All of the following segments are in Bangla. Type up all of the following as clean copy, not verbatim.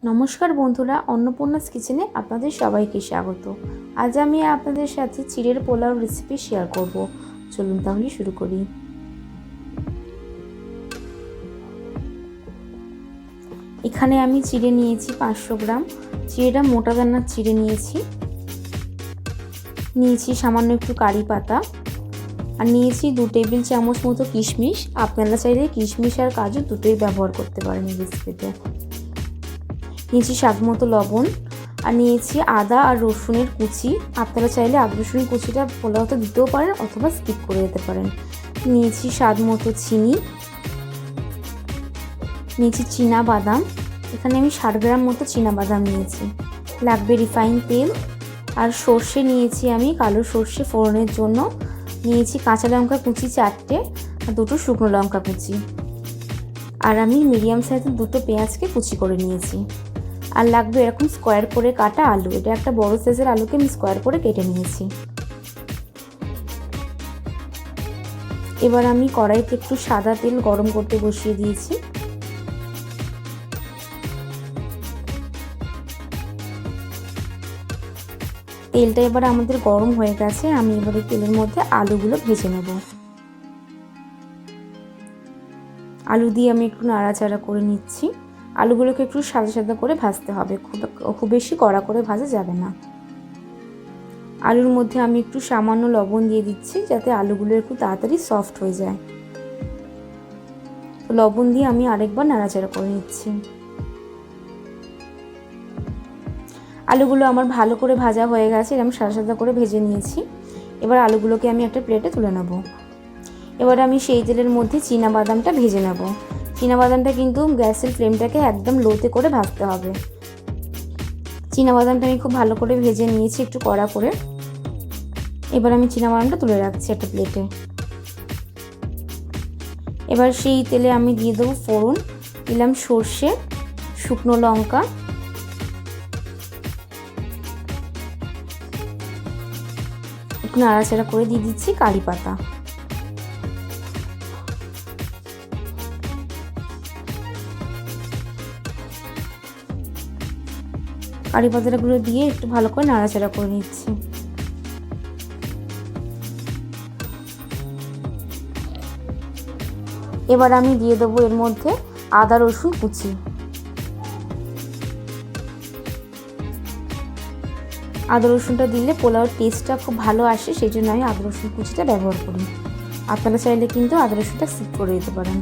নমস্কার বন্ধুরা, অন্নপূর্ণা কিচেনে আপনাদের সবাইকে স্বাগত। আজ আমি আপনাদের সাথে চিড়ের পোলাও রেসিপি শেয়ার করব। চলুন তাহলে শুরু করি। এখানে আমি চিড়ে নিয়েছি 500 গ্রাম। চিড়েটা মোটা দানার চিড়ে নিয়েছি সামান্য একটু কারি পাতা, আর নিয়েছি 2 টেবিল চামচ মতো কিশমিশ। আপনারা চাইলে কিশমিশ আর কাজু দুটোই ব্যবহার করতে পারেন এই রেসিপিতে। নিয়েছি স্বাদ মতো লবণ, আর নিয়েছি আদা আর রসুনের কুচি। আপনারা চাইলে আদা রসুনের কুচিটা পোলাওতে দিতেও পারেন অথবা স্কিপ করে দিতে পারেন। নিয়েছি স্বাদ মতো চিনি, নিয়েছি চীনা বাদাম। এখানে আমি 60 গ্রাম মতো চীনা বাদাম নিয়েছি। লাগবে রিফাইন তেল, আর সর্ষে নিয়েছি আমি কালো সর্ষে ফোড়নের জন্য। নিয়েছি কাঁচা লঙ্কা কুচি 4টে, আর 2টো শুকনো লঙ্কা কুচি, আর আমি মিডিয়াম সাইজের 2টো পেঁয়াজকে কুচি করে নিয়েছি। আর লাগবে এরকম স্কোয়ার করে কাটা আলু। এটা একটা বড় সাইজের আলুকে আমি স্কোয়ার করে কেটে নিয়েছি। এবার আমি কড়াইতে একটু সাদা তেল গরম করতে বসিয়ে দিয়েছি। তেলটা এবার আমাদের গরম হয়ে গেছে। আমি এবারে তেলের মধ্যে আলুগুলো ভেজে নেব। আলু দিয়ে আমি একটু নাড়াচাড়া করে নিচ্ছি। আলুগুলোকে একটু সাদা সাদা করে ভাজতে হবে, খুব বেশি কড়া করে ভাজা যাবে না। আলুর মধ্যে আমি একটু সামান্য লবণ দিয়ে দিচ্ছি যাতে আলুগুলো একটু তাড়াতাড়ি সফট হয়ে যায়। লবণ দিয়ে আমি আরেকবার নাড়াচাড়া করে নিচ্ছি। আলুগুলো আমার ভালো করে ভাজা হয়ে গেছে, আমি সাদা সাদা করে ভেজে নিয়েছি। এবার আলুগুলোকে আমি একটা প্লেটে তুলে নেব। এবার আমি সেই তেলের মধ্যে চীনা বাদামটা ভেজে নেব। চীনা বাদামটা কিন্তু গ্যাসের ফ্লেমটাকে একদম লোতে করে ভাজতে হবে। চীনা বাদামটা আমি খুব ভালো করে ভেজে নিয়েছি, একটু কড়া করে। এবার আমি চীনা বাদামটা তুলে রাখছি একটা প্লেটে। এবার সেই তেলে আমি দিয়ে দেবো ফোড়ন। দিলাম সর্ষে, শুকনো লঙ্কা, একটু নাড়াচাড়া করে দিয়ে দিচ্ছি কারি পাতা। কারি পাতাগুলো দিয়ে একটু ভালো করে নাড়াচাড়া করে নিচ্ছি। এবার আমি দিয়ে দেবো এর মধ্যে আদা রসুন কুচি। আদা রসুনটা দিলে পোলাওর টেস্টটা খুব ভালো আসে, সেই জন্য আমি আদা রসুন কুচিটা ব্যবহার করি। আপনারা চাইলে কিন্তু আদা রসুনটা স্কিপ করে দিতে পারেন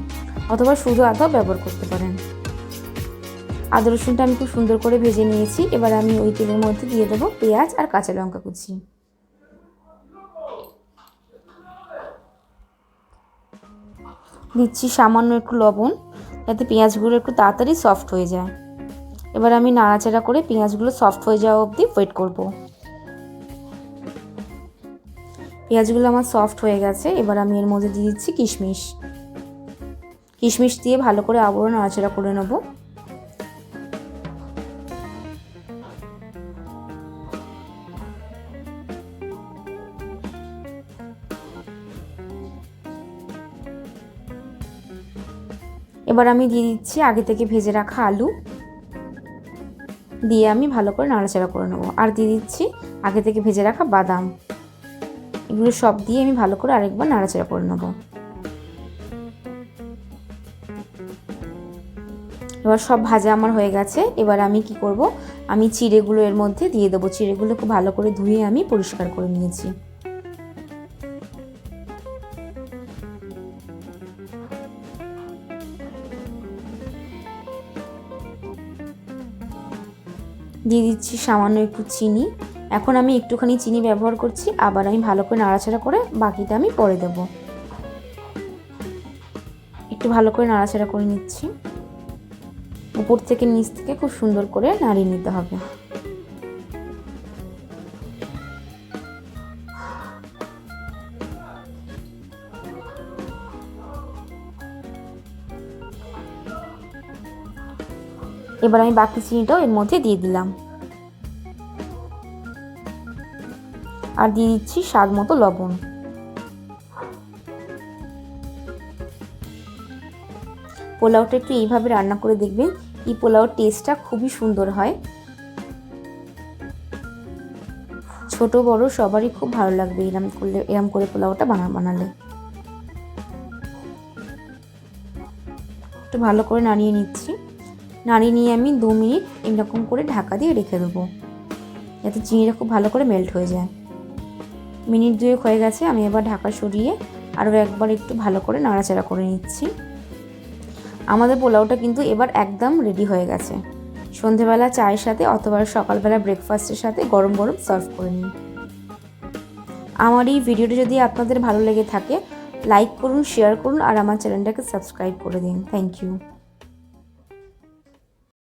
অথবা শুধু আদাও ব্যবহার করতে পারেন। আদা রসুনটা আমি খুব সুন্দর করে ভেজে নিয়েছি। এবার আমি ওই তেলের মধ্যে দিয়ে দেবো পেঁয়াজ আর কাঁচা লঙ্কা কুচি। দিচ্ছি সামান্য একটু লবণ যাতে পেঁয়াজগুলো একটু তাড়াতাড়ি সফট হয়ে যায়। এবার আমি নাড়াচাড়া করে পেঁয়াজগুলো সফট হয়ে যাওয়া অবধি ওয়েট করব। পেঁয়াজগুলো আমার সফট হয়ে গেছে। এবার আমি এর মধ্যে দিয়ে দিচ্ছি কিশমিশ। কিশমিশ দিয়ে ভালো করে আবারও নাড়াচাড়া করে নেব। এবার আমি দিয়ে দিচ্ছি আগে থেকে ভেজে রাখা আলু, দিয়ে আমি ভালো করে নাড়াচাড়া করে নেব। আর দিয়ে দিচ্ছি আগে থেকে ভেজে রাখা বাদাম। এগুলো সব দিয়ে আমি ভালো করে আরেকবার নাড়াচাড়া করে নেব। এবার সব ভাজা আমার হয়ে গেছে। এবার আমি কি করব, আমি চিড়েগুলো এর মধ্যে দিয়ে দেবো। চিড়েগুলো খুব ভালো করে ধুয়ে আমি পরিষ্কার করে নিয়েছি। দিয়ে দিচ্ছি সামান্য একটু চিনি। এখন আমি একটুখানি চিনি ব্যবহার করছি। আবার আমি ভালো করে নাড়াচাড়া করে বাকিটা আমি পরে দেব। একটু ভালো করে নাড়াচাড়া করে নিচ্ছি। উপর থেকে নিচ থেকে খুব সুন্দর করে নাড়িয়ে নিতে হবে। এবার আমি বাকি চিনিটাও এর মধ্যে দিয়ে দিলাম, আর দিয়ে দিচ্ছি স্বাদ মতো লবণ। পোলাওটা একটু এইভাবে রান্না করে দেখবেন, এই পোলাওর টেস্টটা খুবই সুন্দর হয়। ছোট বড় সবারই খুব ভালো লাগবে এরম করে পোলাওটা বানালে। একটু ভালো করে নাড়িয়ে নিচ্ছি। নাড়িয়ে নিয়ে আমি 2 মিনিট এরকম করে ঢাকা দিয়ে রেখে দেবো, যাতে চিনিটা খুব ভালো করে মেল্ট হয়ে যায়। মিনিট 2 হয়ে গেছে, আমি এবার ঢাকা সরিয়ে আরও একবার একটু ভালো করে নাড়াচাড়া করে নিচ্ছি। আমাদের পোলাওটা কিন্তু এবার একদম রেডি হয়ে গেছে। সন্ধেবেলা চায়ের সাথে অথবা সকালবেলা ব্রেকফাস্টের সাথে গরম গরম সার্ভ করে নিন। আমার এই ভিডিওটি যদি আপনাদের ভালো লেগে থাকে লাইক করুন, শেয়ার করুন আর আমার চ্যানেলটাকে সাবস্ক্রাইব করে দিন। Thank you.